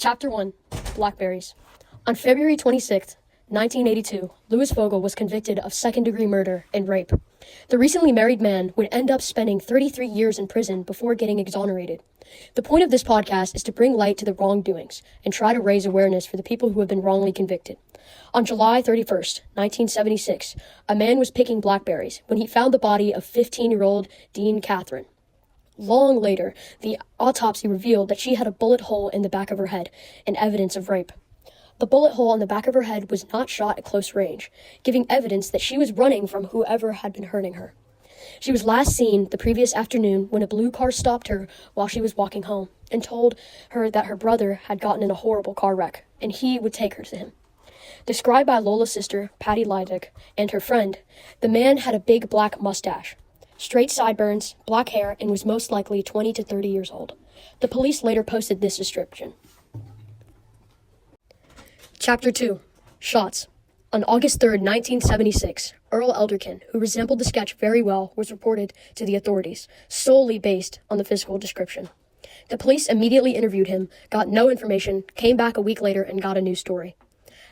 Chapter 1, Blackberries. On February 26, 1982, Louis Fogle was convicted of second-degree murder and rape. The recently married man would end up spending 33 years in prison before getting exonerated. The point of this podcast is to bring light to the wrongdoings and try to raise awareness for the people who have been wrongly convicted. On July 31st, 1976, a man was picking blackberries when he found the body of 15-year-old Dean Catherine. Long later, the autopsy revealed that she had a bullet hole in the back of her head, and evidence of rape. The bullet hole on the back of her head was not shot at close range, giving evidence that she was running from whoever had been hurting her. She was last seen the previous afternoon when a blue car stopped her while she was walking home and told her that her brother had gotten in a horrible car wreck, and he would take her to him. Described by Lola's sister, Patty Lydick, and her friend, the man had a big black mustache, straight sideburns, black hair, and was most likely 20 to 30 years old. The police later posted this description. Chapter 2, Shots. On August 3, 1976, Earl Elderkin, who resembled the sketch very well, was reported to the authorities, solely based on the physical description. The police immediately interviewed him, got no information, came back a week later, and got a new story.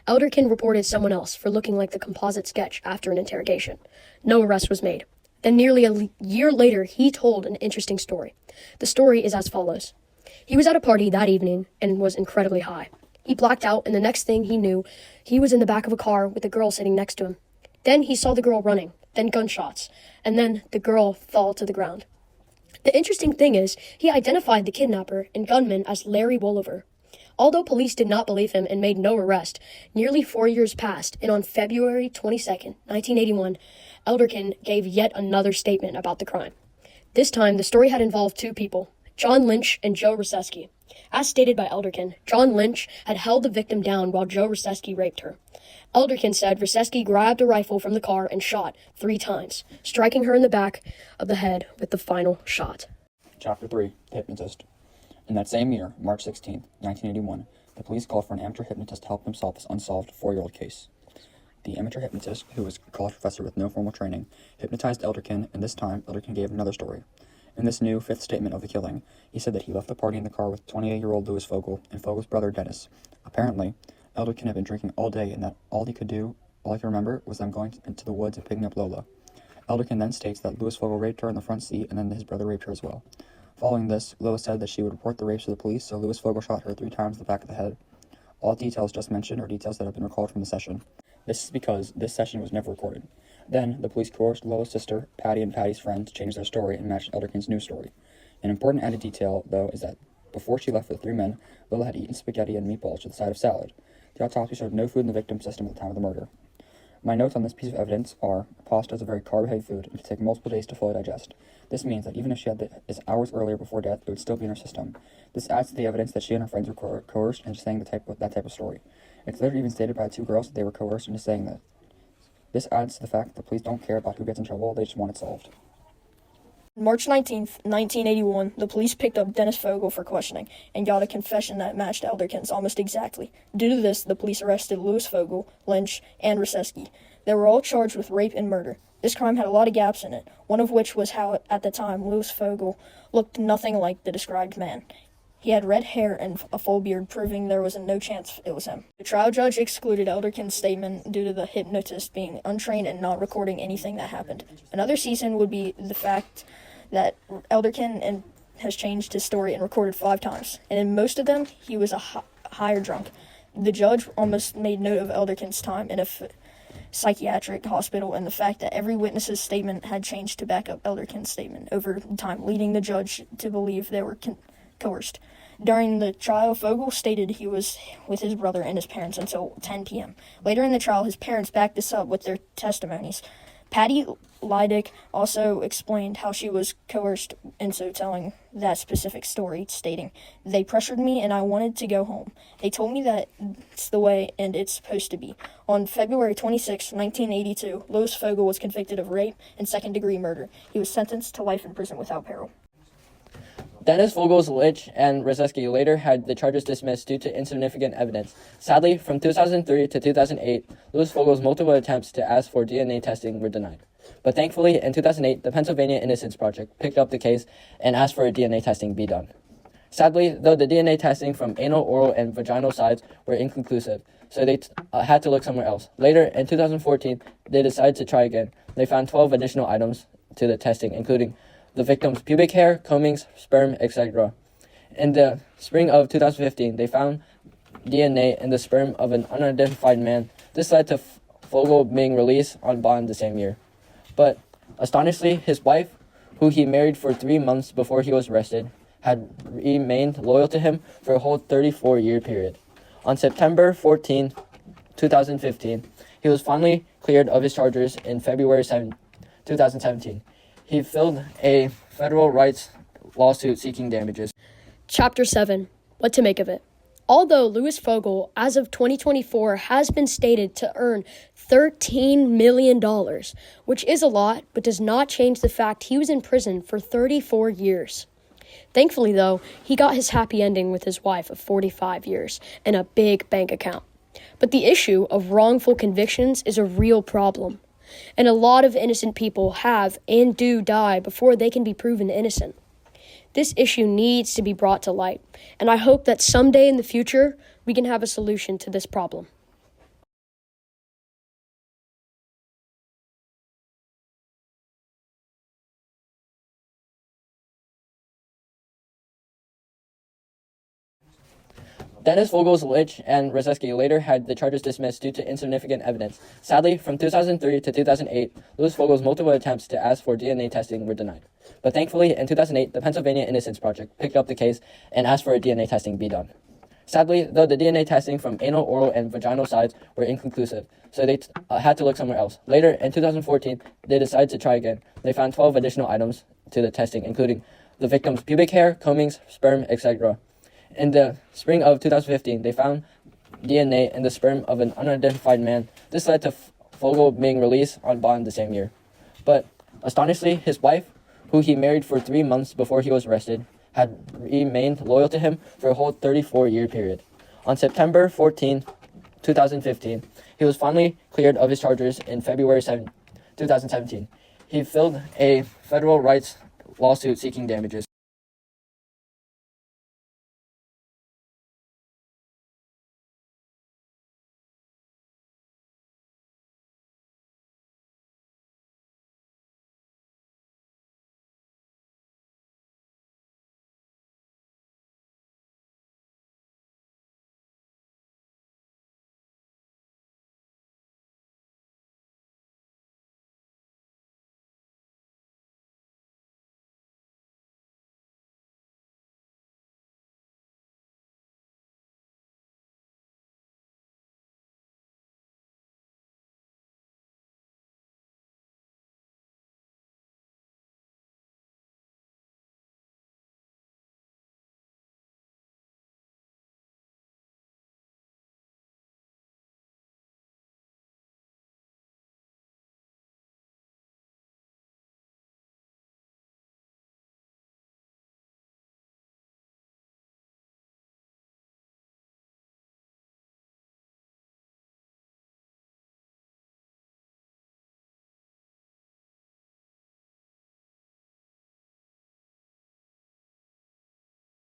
Elderkin reported someone else for looking like the composite sketch after an interrogation. No arrest was made. Then nearly a year later, he told an interesting story. The story is as follows. He was at a party that evening and was incredibly high. He blacked out, and the next thing he knew, he was in the back of a car with a girl sitting next to him. Then he saw the girl running, then gunshots, and then the girl fall to the ground. The interesting thing is, he identified the kidnapper and gunman as Larry Wolliver. Although police did not believe him and made no arrest, nearly 4 years passed, and on February 22, 1981, Elderkin gave yet another statement about the crime. This time, the story had involved two people, John Lynch and Joe Ruseski. As stated by Elderkin, John Lynch had held the victim down while Joe Ruseski raped her. Elderkin said Ruseski grabbed a rifle from the car and shot 3 times, striking her in the back of the head with the final shot. Chapter 3, The Hypnotist. In that same year, March 16, 1981, the police called for an amateur hypnotist to help them solve this unsolved 4-year-old case. The amateur hypnotist, who was a college professor with no formal training, hypnotized Elderkin, and this time, Elderkin gave another story. In this new 5th statement of the killing, he said that he left the party in the car with 28-year-old Louis Fogle and Fogle's brother, Dennis. Apparently, Elderkin had been drinking all day, and that all he could remember, was them going into the woods and picking up Lola. Elderkin then states that Louis Fogle raped her in the front seat, and then his brother raped her as well. Following this, Lola said that she would report the rapes to the police, so Louis Fogle shot her 3 times in the back of the head. All details just mentioned are details that have been recalled from the session. This is because this session was never recorded. Then, the police coerced Lola's sister, Patty, and Patty's friend to change their story and match Elderkin's new story. An important added detail, though, is that before she left with the 3 men, Lola had eaten spaghetti and meatballs with a side of salad. The autopsy showed no food in the victim's system at the time of the murder. My notes on this piece of evidence are, pasta is a very carb-heavy food and can take multiple days to fully digest. This means that even if she had this hours earlier before death, it would still be in her system. This adds to the evidence that she and her friends were coerced into saying that type of story. It's later even stated by the 2 girls that they were coerced into saying that. This adds to the fact that the police don't care about who gets in trouble, they just want it solved. March 19, 1981, the police picked up Dennis Fogle for questioning and got a confession that matched Elderkin's almost exactly. Due to this, the police arrested Louis Fogle, Lynch, and Ruseski. They were all charged with rape and murder. This crime had a lot of gaps in it, one of which was how, at the time, Louis Fogle looked nothing like the described man. He had red hair and a full beard, proving there was no chance it was him. The trial judge excluded Elderkin's statement due to the hypnotist being untrained and not recording anything that happened. Another reason would be the fact that Elderkin has changed his story and recorded 5 times, and in most of them, he was a higher drunk. The judge almost made note of Elderkin's time in a psychiatric hospital and the fact that every witness's statement had changed to back up Elderkin's statement over time, leading the judge to believe they were coerced. During the trial, Fogle stated he was with his brother and his parents until 10 p.m. Later in the trial, his parents backed this up with their testimonies. Patty Lydick also explained how she was coerced into telling that specific story, stating, "They pressured me and I wanted to go home. They told me that it's the way and it's supposed to be." On February 26, 1982, Louis Fogle was convicted of rape and second-degree murder. He was sentenced to life in prison without parole. Dennis Fogle's Lynch and Ruseski later had the charges dismissed due to insignificant evidence. Sadly, from 2003 to 2008, Louis Fogle's multiple attempts to ask for DNA testing were denied. But thankfully, in 2008, the Pennsylvania Innocence Project picked up the case and asked for DNA testing be done. Sadly, though, the DNA testing from anal, oral, and vaginal sides were inconclusive, so they had to look somewhere else. Later, in 2014, they decided to try again. They found 12 additional items to the testing, including the victim's pubic hair, combings, sperm, etc. In the spring of 2015, they found DNA in the sperm of an unidentified man. This led to Fogle being released on bond the same year. But astonishingly, his wife, who he married for 3 months before he was arrested, had remained loyal to him for a whole 34-year period. On September 14, 2015, he was finally cleared of his charges in February 2017. He filed a federal rights lawsuit seeking damages. Chapter 7. What to make of it. Although Louis Fogle, as of 2024, has been stated to earn $13 million, which is a lot, but does not change the fact he was in prison for 34 years. Thankfully, though, he got his happy ending with his wife of 45 years and a big bank account. But the issue of wrongful convictions is a real problem, and a lot of innocent people have and do die before they can be proven innocent. This issue needs to be brought to light, and I hope that someday in the future, we can have a solution to this problem. Dennis Vogel's Litch and Roseski later had the charges dismissed due to insignificant evidence. Sadly, from 2003 to 2008, Louis Vogel's multiple attempts to ask for DNA testing were denied. But thankfully, in 2008, the Pennsylvania Innocence Project picked up the case and asked for a DNA testing be done. Sadly, though, the DNA testing from anal, oral, and vaginal sides were inconclusive, so they had to look somewhere else. Later, in 2014, they decided to try again. They found 12 additional items to the testing, including the victim's pubic hair, combings, sperm, etc. In the spring of 2015, they found DNA in the sperm of an unidentified man. This led to Fogle being released on bond the same year. But astonishingly, his wife, who he married for 3 months before he was arrested, had remained loyal to him for a whole 34-year period. On September 14, 2015, he was finally cleared of his charges in February 2017. He filed a federal rights lawsuit seeking damages.